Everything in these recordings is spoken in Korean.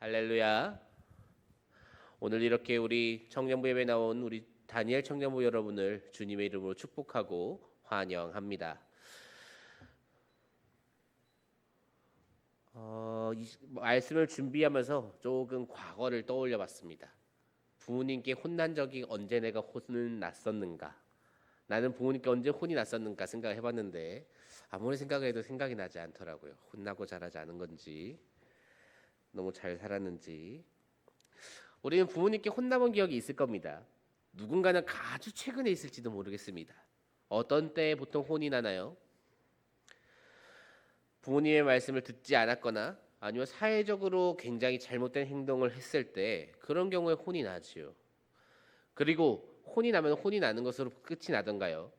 할렐루야. 오늘 이렇게 우리 청년부 예배 나온 우리 다니엘 청년부 여러분을 주님의 이름으로 축복하고 환영합니다. 이 말씀을 준비하면서 조금 과거를 떠올려 봤습니다. 부모님께 혼난 적이 언제 내가 혼을 났었는가? 나는 부모님께 언제 혼이 났었는가 생각해 봤는데 아무리 생각해도 생각이 나지 않더라고요. 혼나고 자라지 않은 건지 너무 잘 살았는지. 우리는 부모님께 혼나본 기억이 있을 겁니다. 누군가는 아주 최근에 있을지도 모르겠습니다. 어떤 때에 보통 혼이 나나요? 부모님의 말씀을 듣지 않았거나 아니면 사회적으로 굉장히 잘못된 행동을 했을 때 그런 경우에 혼이 나지요. 그리고 혼이 나면 혼이 나는 것으로 끝이 나던가요?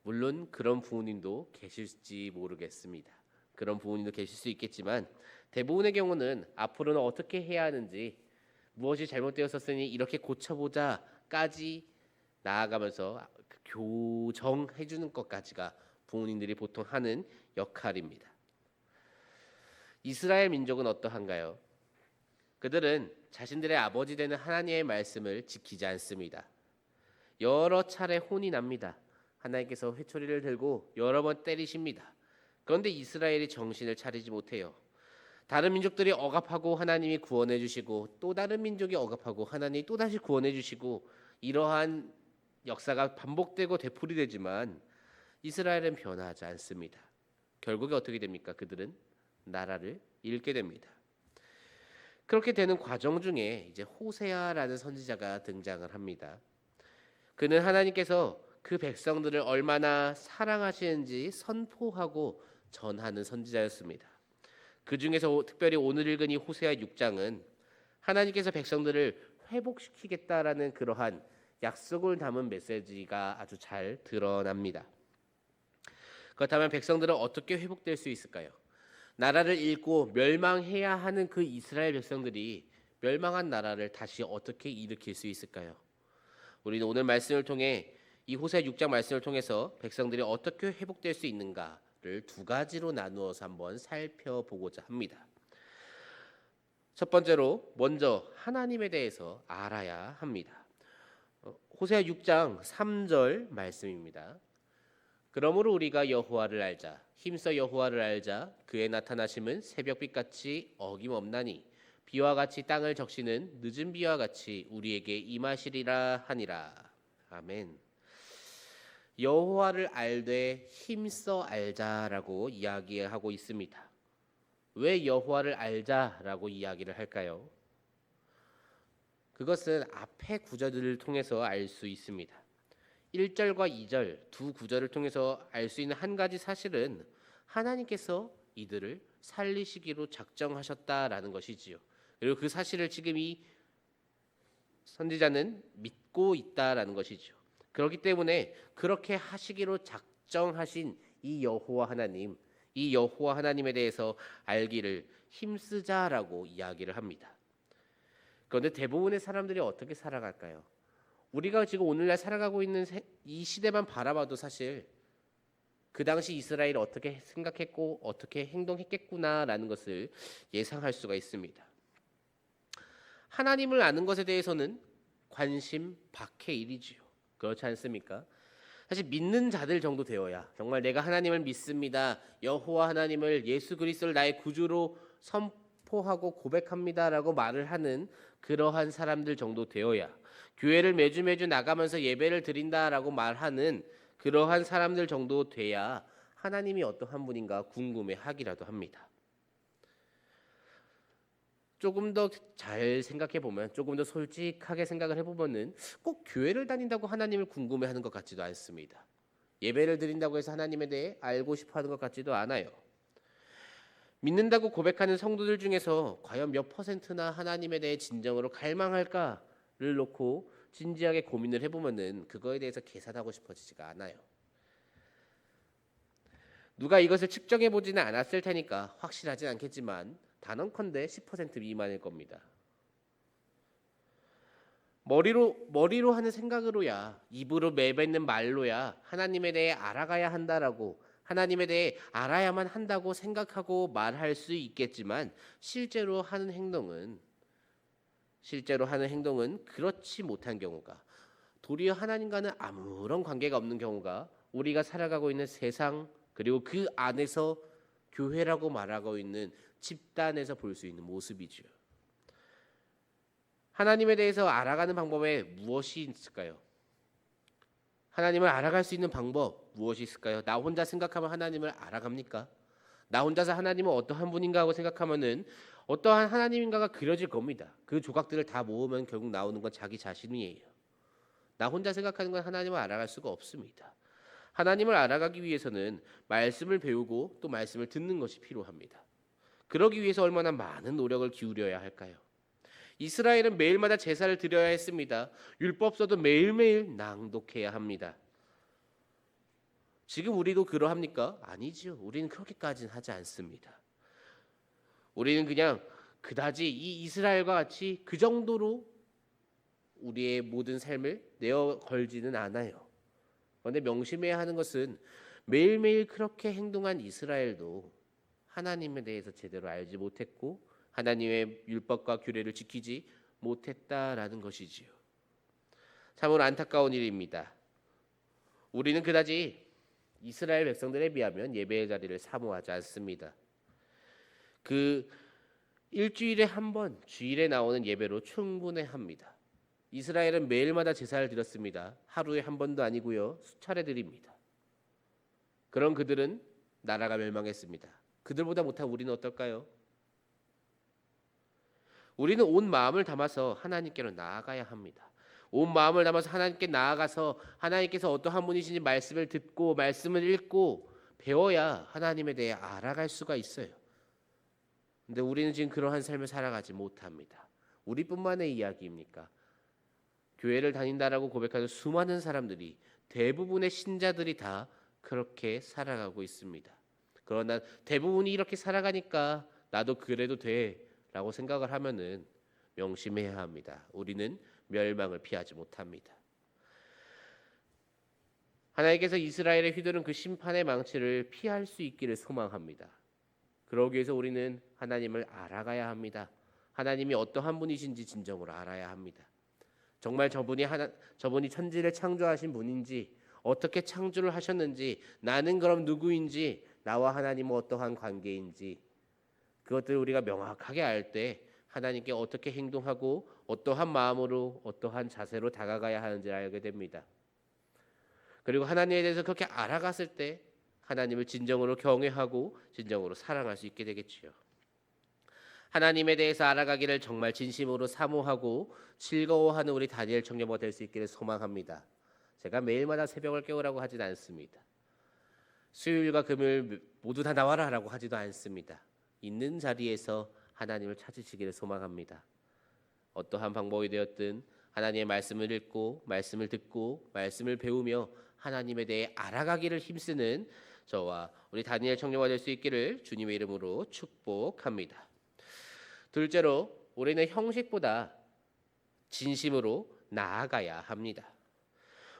물론 그런 부모님도 계실지 모르겠습니다. 그런 부모님도 계실 수 있겠지만 대부분의 경우는 앞으로는 어떻게 해야 하는지, 무엇이 잘못되었었으니 이렇게 고쳐보자까지 나아가면서 교정해 주는 것까지가 부모님들이 보통 하는 역할입니다. 이스라엘 민족은 어떠한가요? 그들은 자신들의 아버지 되는 하나님의 말씀을 지키지 않습니다. 여러 차례 혼이 납니다. 하나님께서 회초리를 들고 여러 번 때리십니다. 그런데 이스라엘이 정신을 차리지 못해요. 다른 민족들이 억압하고 하나님이 구원해 주시고 또 다른 민족이 억압하고 하나님이 또다시 구원해 주시고 이러한 역사가 반복되고 되풀이되지만 이스라엘은 변화하지 않습니다. 결국에 어떻게 됩니까? 그들은 나라를 잃게 됩니다. 그렇게 되는 과정 중에 이제 호세아라는 선지자가 등장을 합니다. 그는 하나님께서 그 백성들을 얼마나 사랑하시는지 선포하고 전하는 선지자였습니다. 그 중에서 특별히 오늘 읽은 이 호세아 6장은 하나님께서 백성들을 회복시키겠다라는 그러한 약속을 담은 메시지가 아주 잘 드러납니다. 그렇다면 백성들은 어떻게 회복될 수 있을까요? 나라를 잃고 멸망해야 하는 그 이스라엘 백성들이 멸망한 나라를 다시 어떻게 일으킬 수 있을까요? 우리는 오늘 말씀을 통해 이 호세아 6장 말씀을 통해서 백성들이 어떻게 회복될 수 있는가를 두 가지로 나누어서 한번 살펴보고자 합니다. 첫 번째로 먼저 하나님에 대해서 알아야 합니다. 호세아 6장 3절 말씀입니다. 그러므로 우리가 여호와를 알자, 힘써 여호와를 알자. 그의 나타나심은 새벽빛같이 어김없나니 비와 같이 땅을 적시는 늦은 비와 같이 우리에게 임하시리라 하니라. 아멘. 여호와를 알되 힘써 알자라고 이야기하고 있습니다. 왜 여호와를 알자라고 이야기를 할까요? 그것은 앞의 구절들을 통해서 알 수 있습니다. 1절과 2절 두 구절을 통해서 알 수 있는 한 가지 사실은 하나님께서 이들을 살리시기로 작정하셨다라는 것이지요. 그리고 그 사실을 지금 이 선지자는 믿고 있다라는 것이죠. 그렇기 때문에 그렇게 하시기로 작정하신 이 여호와 하나님, 이 여호와 하나님에 대해서 알기를 힘쓰자라고 이야기를 합니다. 그런데 대부분의 사람들이 어떻게 살아갈까요? 우리가 지금 오늘날 살아가고 있는 이 시대만 바라봐도 사실 그 당시 이스라엘이 어떻게 생각했고 어떻게 행동했겠구나라는 것을 예상할 수가 있습니다. 하나님을 아는 것에 대해서는 관심 밖의 일이지요. 그렇지 않습니까? 사실 믿는 자들 정도 되어야, 정말 내가 하나님을 믿습니다, 여호와 하나님을 예수 그리스도를 나의 구주로 선포하고 고백합니다라고 말을 하는 그러한 사람들 정도 되어야, 교회를 매주 나가면서 예배를 드린다라고 말하는 그러한 사람들 정도 돼야 하나님이 어떠한 분인가 궁금해하기라도 합니다. 조금 더 잘 생각해 보면, 조금 더 솔직하게 생각을 해보면은 꼭 교회를 다닌다고 하나님을 궁금해하는 것 같지도 않습니다. 예배를 드린다고 해서 하나님에 대해 알고 싶어하는 것 같지도 않아요. 믿는다고 고백하는 성도들 중에서 과연 몇 퍼센트나 하나님에 대해 진정으로 갈망할까를 놓고 진지하게 고민을 해보면은 그거에 대해서 계산하고 싶어지지가 않아요. 누가 이것을 측정해 보지는 않았을 테니까 확실하진 않겠지만 단언컨대 10% 미만일 겁니다. 머리로 하는 생각으로야, 입으로 내뱉는 말로야 하나님에 대해 알아가야 한다라고, 하나님에 대해 알아야만 한다고 생각하고 말할 수 있겠지만 실제로 하는 행동은 실제로 하는 행동은 그렇지 못한 경우가, 도리어 하나님과는 아무런 관계가 없는 경우가 우리가 살아가고 있는 세상, 그리고 그 안에서 교회라고 말하고 있는 집단에서 볼 수 있는 모습이죠. 하나님에 대해서 알아가는 방법에 무엇이 있을까요? 하나님을 알아갈 수 있는 방법 무엇이 있을까요? 나 혼자 생각하면 하나님을 알아갑니까? 나 혼자서 하나님은 어떠한 분인가 하고 생각하면은 어떠한 하나님인가가 그려질 겁니다. 그 조각들을 다 모으면 결국 나오는 건 자기 자신이에요. 나 혼자 생각하는 건 하나님을 알아갈 수가 없습니다. 하나님을 알아가기 위해서는 말씀을 배우고 또 말씀을 듣는 것이 필요합니다. 그러기 위해서 얼마나 많은 노력을 기울여야 할까요? 이스라엘은 매일마다 제사를 드려야 했습니다. 율법서도 매일매일 낭독해야 합니다. 지금 우리도 그러합니까? 아니지요. 우리는 그렇게까지는 하지 않습니다. 우리는 그냥 그다지 이 이스라엘과 같이 그 정도로 우리의 모든 삶을 내어 걸지는 않아요. 그런데 명심해야 하는 것은 매일매일 그렇게 행동한 이스라엘도 하나님에 대해서 제대로 알지 못했고 하나님의 율법과 규례를 지키지 못했다라는 것이지요. 참으로 안타까운 일입니다. 우리는 그다지 이스라엘 백성들에 비하면 예배의 자리를 사모하지 않습니다. 그 일주일에 한 번 주일에 나오는 예배로 충분해합니다. 이스라엘은 매일마다 제사를 드렸습니다. 하루에 한 번도 아니고요. 수차례 드립니다. 그런 그들은 나라가 멸망했습니다. 그들보다 못한 우리는 어떨까요? 우리는 온 마음을 담아서 하나님께로 나아가야 합니다. 온 마음을 담아서 하나님께 나아가서 하나님께서 어떠한 분이신지 말씀을 듣고 말씀을 읽고 배워야 하나님에 대해 알아갈 수가 있어요. 근데 우리는 지금 그러한 삶을 살아가지 못합니다. 우리뿐만의 이야기입니까? 교회를 다닌다라고 고백하는 수많은 사람들이, 대부분의 신자들이 다 그렇게 살아가고 있습니다. 그러나 대부분이 이렇게 살아가니까 나도 그래도 돼라고 생각을 하면은 명심해야 합니다. 우리는 멸망을 피하지 못합니다. 하나님께서 이스라엘에 휘두른 그 심판의 망치를 피할 수 있기를 소망합니다. 그러기 위해서 우리는 하나님을 알아가야 합니다. 하나님이 어떠한 분이신지 진정으로 알아야 합니다. 정말 저분이 천지를 창조하신 분인지, 어떻게 창조를 하셨는지, 나는 그럼 누구인지, 나와 하나님은 어떠한 관계인지, 그것들을 우리가 명확하게 알 때 하나님께 어떻게 행동하고 어떠한 마음으로 어떠한 자세로 다가가야 하는지를 알게 됩니다. 그리고 하나님에 대해서 그렇게 알아갔을 때 하나님을 진정으로 경외하고 진정으로 사랑할 수 있게 되겠지요. 하나님에 대해서 알아가기를 정말 진심으로 사모하고 즐거워하는 우리 다니엘 청년부가 될 수 있기를 소망합니다. 제가 매일마다 새벽을 깨우라고 하진 않습니다. 수요일과 금요일 모두 다 나와라 라고 하지도 않습니다. 있는 자리에서 하나님을 찾으시기를 소망합니다. 어떠한 방법이 되었든 하나님의 말씀을 읽고 말씀을 듣고 말씀을 배우며 하나님에 대해 알아가기를 힘쓰는 저와 우리 다니엘 청년부가 될 수 있기를 주님의 이름으로 축복합니다. 둘째로, 우리는 형식보다 진심으로 나아가야 합니다.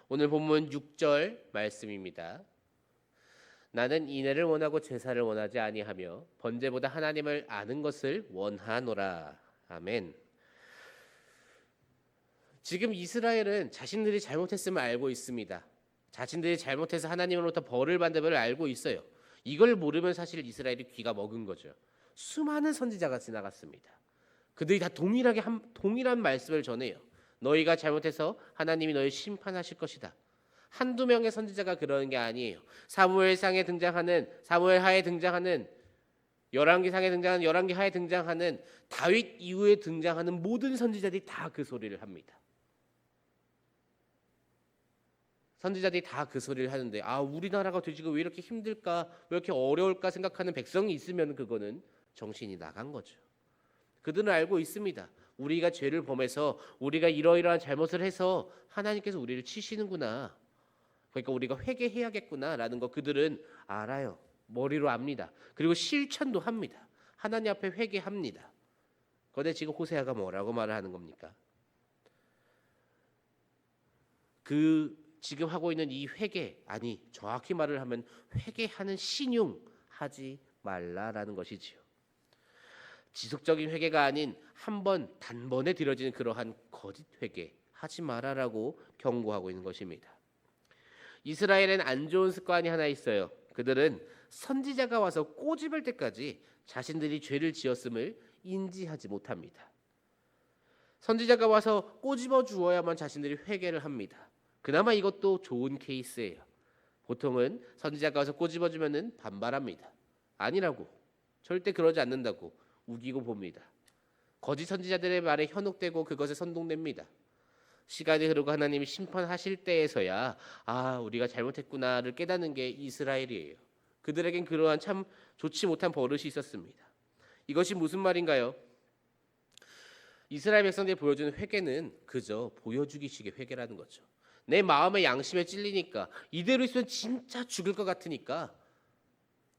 오늘 본문 6절 말씀입니다. 나는 인애를 원하고 제사를 원하지 아니하며 번제보다 하나님을 아는 것을 원하노라. 아멘. 지금 이스라엘은 자신들이 잘못했음을 알고 있습니다. 자신들이 잘못해서 하나님으로부터 벌을 받는 걸 알고 있어요. 이걸 모르면 사실 이스라엘이 귀가 먹은 거죠. 수많은 선지자가 지나갔습니다. 그들이 다 동일한 말씀을 전해요. 너희가 잘못해서 하나님이 너희 심판하실 것이다. 한두 명의 선지자가 그러는 게 아니에요. 사무엘상에 등장하는, 사무엘하에 등장하는, 열왕기상에 등장하는, 열왕기하에 등장하는, 다윗 이후에 등장하는 모든 선지자들이 다 그 소리를 합니다. 선지자들이 다 그 소리를 하는데, 우리나라가 지금 왜 이렇게 힘들까, 왜 이렇게 어려울까 생각하는 백성이 있으면 그거는 정신이 나간 거죠. 그들은 알고 있습니다. 우리가 죄를 범해서, 우리가 이러이러한 잘못을 해서 하나님께서 우리를 치시는구나. 그러니까 우리가 회개해야겠구나라는 거 그들은 알아요. 머리로 압니다. 그리고 실천도 합니다. 하나님 앞에 회개합니다. 그런데 지금 호세아가 뭐라고 말을 하는 겁니까? 지금 하고 있는 이 회개, 아니 정확히 말을 하면 회개하는 신용하지 말라라는 것이지요. 지속적인 회개가 아닌 한 번 단번에 드려지는 그러한 거짓 회개 하지 말아라고 경고하고 있는 것입니다. 이스라엘엔 안 좋은 습관이 하나 있어요. 그들은 선지자가 와서 꼬집을 때까지 자신들이 죄를 지었음을 인지하지 못합니다. 선지자가 와서 꼬집어 주어야만 자신들이 회개를 합니다. 그나마 이것도 좋은 케이스예요. 보통은 선지자가 와서 꼬집어 주면은 반발합니다. 아니라고, 절대 그러지 않는다고 우기고 봅니다. 거짓 선지자들의 말에 현혹되고 그것에 선동됩니다. 시간이 흐르고 하나님이 심판하실 때에서야 우리가 잘못했구나를 깨닫는 게 이스라엘이에요. 그들에겐 그러한 참 좋지 못한 버릇이 있었습니다. 이것이 무슨 말인가요? 이스라엘 백성들이 보여주는 회개는 그저 보여주기식의 회개라는 거죠. 내 마음의 양심에 찔리니까, 이대로 있으면 진짜 죽을 것 같으니까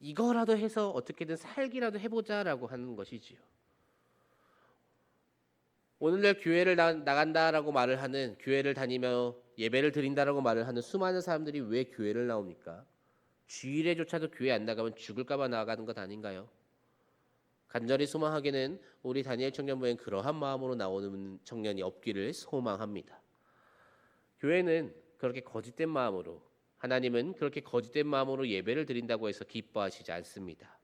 이거라도 해서 어떻게든 살기라도 해보자라고 하는 것이지요. 오늘날 교회를 나간다라고 말을 하는, 교회를 다니며 예배를 드린다라고 말을 하는 수많은 사람들이 왜 교회를 나옵니까? 주일에조차도 교회 안 나가면 죽을까 봐 나가는 것 아닌가요? 간절히 소망하기는 우리 다니엘 청년부엔 그러한 마음으로 나오는 청년이 없기를 소망합니다. 교회는 그렇게 거짓된 마음으로, 하나님은 그렇게 거짓된 마음으로 예배를 드린다고 해서 기뻐하시지 않습니다.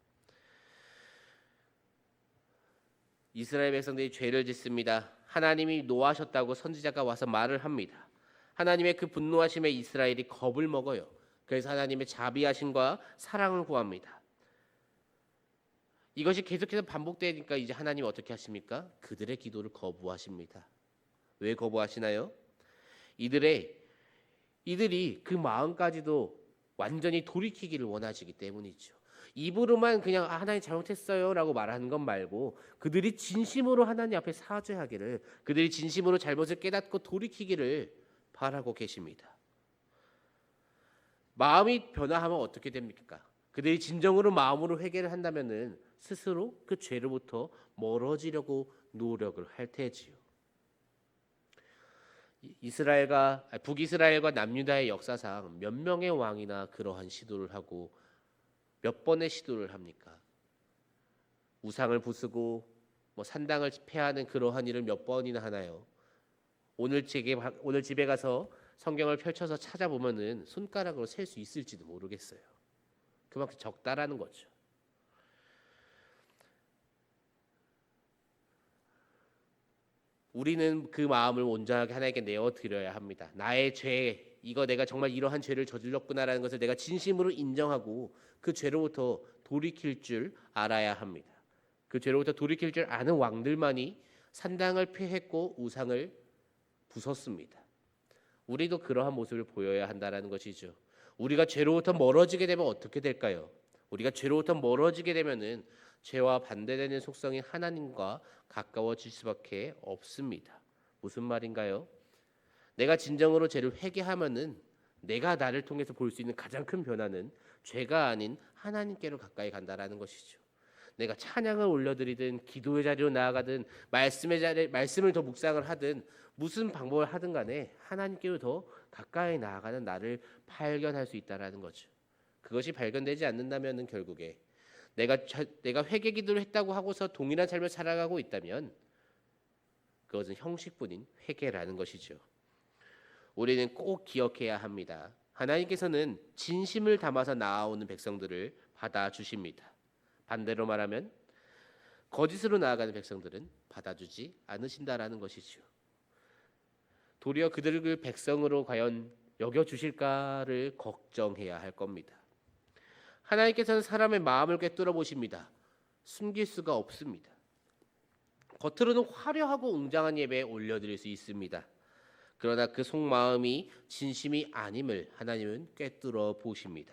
이스라엘 백성들이 죄를 짓습니다. 하나님이 노하셨다고 선지자가 와서 말을 합니다. 하나님의 그 분노하심에 이스라엘이 겁을 먹어요. 그래서 하나님의 자비하심과 사랑을 구합니다. 이것이 계속해서 반복되니까 이제 하나님이 어떻게 하십니까? 그들의 기도를 거부하십니다. 왜 거부하시나요? 이들이 그 마음까지도 완전히 돌이키기를 원하시기 때문이죠. 입으로만 그냥 하나님 잘못했어요 라고 말하는 것 말고, 그들이 진심으로 하나님 앞에 사죄하기를, 그들이 진심으로 잘못을 깨닫고 돌이키기를 바라고 계십니다. 마음이 변화하면 어떻게 됩니까? 그들이 진정으로 마음으로 회개를 한다면은 스스로 그 죄로부터 멀어지려고 노력을 할 테지요. 북이스라엘과 남유다의 역사상 몇 명의 왕이나 그러한 시도를 하고 몇 번의 시도를 합니까? 우상을 부수고 산당을 폐하는 그러한 일을 몇 번이나 하나요? 오늘 집에 가서 성경을 펼쳐서 찾아보면은 손가락으로 셀 수 있을지도 모르겠어요. 그만큼 적다라는 거죠. 우리는 그 마음을 온전하게 하나님께 내어드려야 합니다. 나의 죄, 이거 내가 정말 이러한 죄를 저질렀구나라는 것을 내가 진심으로 인정하고 그 죄로부터 돌이킬 줄 알아야 합니다. 그 죄로부터 돌이킬 줄 아는 왕들만이 산당을 폐했고 우상을 부쉈습니다. 우리도 그러한 모습을 보여야 한다는 것이죠. 우리가 죄로부터 멀어지게 되면 어떻게 될까요? 우리가 죄로부터 멀어지게 되면은 죄와 반대되는 속성인 하나님과 가까워질 수밖에 없습니다. 무슨 말인가요? 내가 진정으로 죄를 회개하면은 내가 나를 통해서 볼 수 있는 가장 큰 변화는 죄가 아닌 하나님께로 가까이 간다라는 것이죠. 내가 찬양을 올려드리든 기도의 자리로 나아가든 말씀을 더 묵상을 하든 무슨 방법을 하든 간에 하나님께로 더 가까이 나아가는 나를 발견할 수 있다라는 거죠. 그것이 발견되지 않는다면은 결국에 내가 회개 기도를 했다고 하고서 동일한 삶을 살아가고 있다면 그것은 형식뿐인 회개라는 것이죠. 우리는 꼭 기억해야 합니다. 하나님께서는 진심을 담아서 나아오는 백성들을 받아주십니다. 반대로 말하면 거짓으로 나아가는 백성들은 받아주지 않으신다라는 것이죠. 도리어 그들을 백성으로 과연 여겨주실까를 걱정해야 할 겁니다. 하나님께서는 사람의 마음을 꿰뚫어 보십니다. 숨길 수가 없습니다. 겉으로는 화려하고 웅장한 예배에 올려드릴 수 있습니다. 그러나 그 속마음이 진심이 아님을 하나님은 꿰뚫어 보십니다.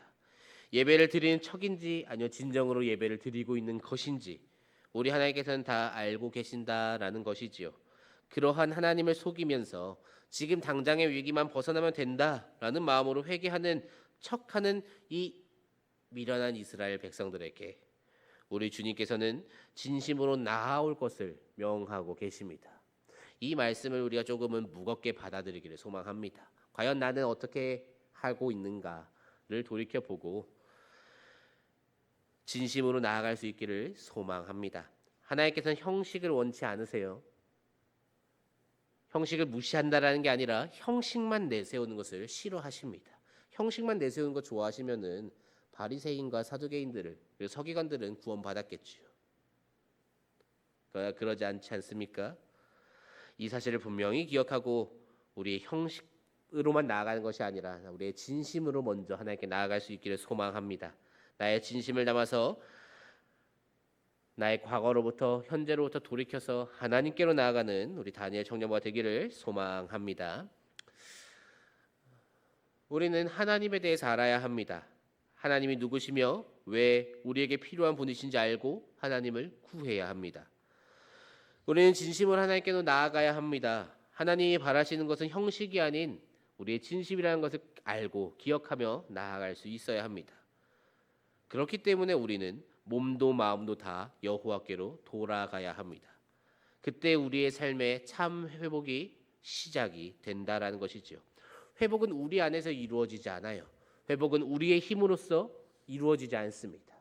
예배를 드리는 척인지 아니면 진정으로 예배를 드리고 있는 것인지 우리 하나님께서는 다 알고 계신다라는 것이지요. 그러한 하나님을 속이면서 지금 당장의 위기만 벗어나면 된다라는 마음으로 회개하는 척하는 이 미련한 이스라엘 백성들에게 우리 주님께서는 진심으로 나아올 것을 명하고 계십니다. 이 말씀을 우리가 조금은 무겁게 받아들이기를 소망합니다. 과연 나는 어떻게 하고 있는가를 돌이켜보고 진심으로 나아갈 수 있기를 소망합니다. 하나님께서는 형식을 원치 않으세요. 형식을 무시한다라는 게 아니라 형식만 내세우는 것을 싫어하십니다. 형식만 내세우는 거 좋아하시면은 바리새인과 사두개인들을, 그리고 서기관들은 구원받았겠지요. 그러지 않지 않습니까? 이 사실을 분명히 기억하고 우리의 형식으로만 나아가는 것이 아니라 우리의 진심으로 먼저 하나님께 나아갈 수 있기를 소망합니다. 나의 진심을 담아서 나의 과거로부터 현재로부터 돌이켜서 하나님께로 나아가는 우리 다니엘 청년부가 되기를 소망합니다. 우리는 하나님에 대해서 알아야 합니다. 하나님이 누구시며 왜 우리에게 필요한 분이신지 알고 하나님을 구해야 합니다. 우리는 진심으로 하나님께로 나아가야 합니다. 하나님이 바라시는 것은 형식이 아닌 우리의 진심이라는 것을 알고 기억하며 나아갈 수 있어야 합니다. 그렇기 때문에 우리는 몸도 마음도 다 여호와께로 돌아가야 합니다. 그때 우리의 삶의 참 회복이 시작이 된다라는 것이지요. 회복은 우리 안에서 이루어지지 않아요. 회복은 우리의 힘으로써 이루어지지 않습니다.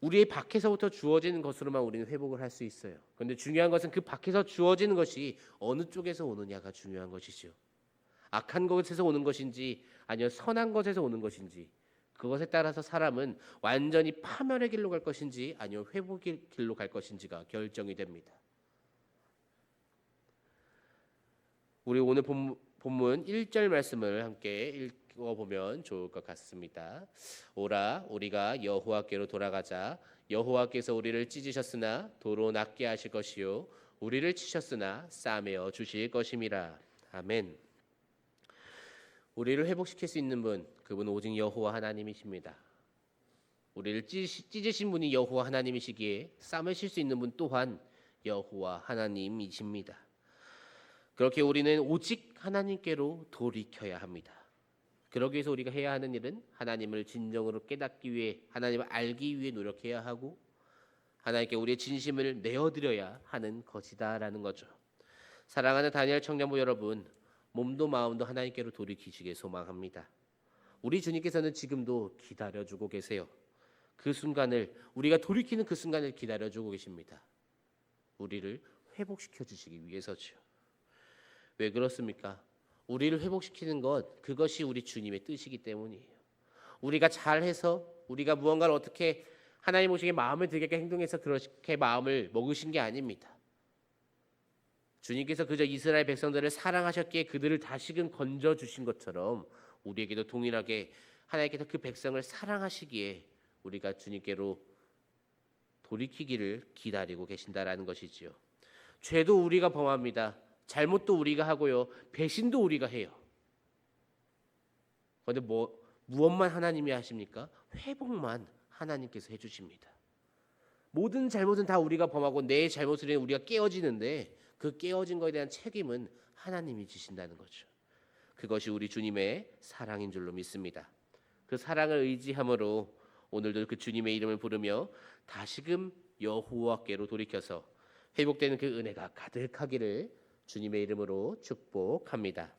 우리의 밖에서부터 주어지는 것으로만 우리는 회복을 할 수 있어요. 그런데 중요한 것은 그 밖에서 주어지는 것이 어느 쪽에서 오느냐가 중요한 것이죠. 악한 것에서 오는 것인지 아니면 선한 것에서 오는 것인지, 그것에 따라서 사람은 완전히 파멸의 길로 갈 것인지 아니면 회복의 길로 갈 것인지가 결정이 됩니다. 우리 오늘 본문 1절 말씀을 함께 읽어보면 좋을 것 같습니다. 오라 우리가 여호와께로 돌아가자. 여호와께서 우리를 찢으셨으나 도로 낫게 하실 것이요 우리를 치셨으나 싸매어 주실 것임이라. 아멘. 우리를 회복시킬 수 있는 분, 그분은 오직 여호와 하나님이십니다. 우리를 찢으신 분이 여호와 하나님이시기에 싸매실 수 있는 분 또한 여호와 하나님이십니다. 그렇게 우리는 오직 하나님께로 돌이켜야 합니다. 그러기 위해서 우리가 해야 하는 일은 하나님을 진정으로 깨닫기 위해, 하나님을 알기 위해 노력해야 하고 하나님께 우리의 진심을 내어드려야 하는 것이다라는 거죠. 사랑하는 다니엘 청년부 여러분, 몸도 마음도 하나님께로 돌이키시길 소망합니다. 우리 주님께서는 지금도 기다려주고 계세요. 그 순간을, 우리가 돌이키는 그 순간을 기다려주고 계십니다. 우리를 회복시켜 주시기 위해서죠. 왜 그렇습니까? 우리를 회복시키는 것, 그것이 우리 주님의 뜻이기 때문이에요. 우리가 잘해서, 우리가 무언가를 어떻게 하나님 오시게 마음에 들게 행동해서 그렇게 마음을 먹으신 게 아닙니다. 주님께서 그저 이스라엘 백성들을 사랑하셨기에 그들을 다시금 건져주신 것처럼 우리에게도 동일하게 하나님께서 그 백성을 사랑하시기에 우리가 주님께로 돌이키기를 기다리고 계신다라는 것이지요. 죄도 우리가 범합니다. 잘못도 우리가 하고요. 배신도 우리가 해요. 그런데 무엇만 하나님이 하십니까? 회복만 하나님께서 해주십니다. 모든 잘못은 다 우리가 범하고 내 잘못을 위해 우리가 깨어지는데 그 깨어진 것에 대한 책임은 하나님이 지신다는 거죠. 그것이 우리 주님의 사랑인 줄로 믿습니다. 그 사랑을 의지함으로 오늘도 그 주님의 이름을 부르며 다시금 여호와께로 돌이켜서 회복되는 그 은혜가 가득하기를 주님의 이름으로 축복합니다.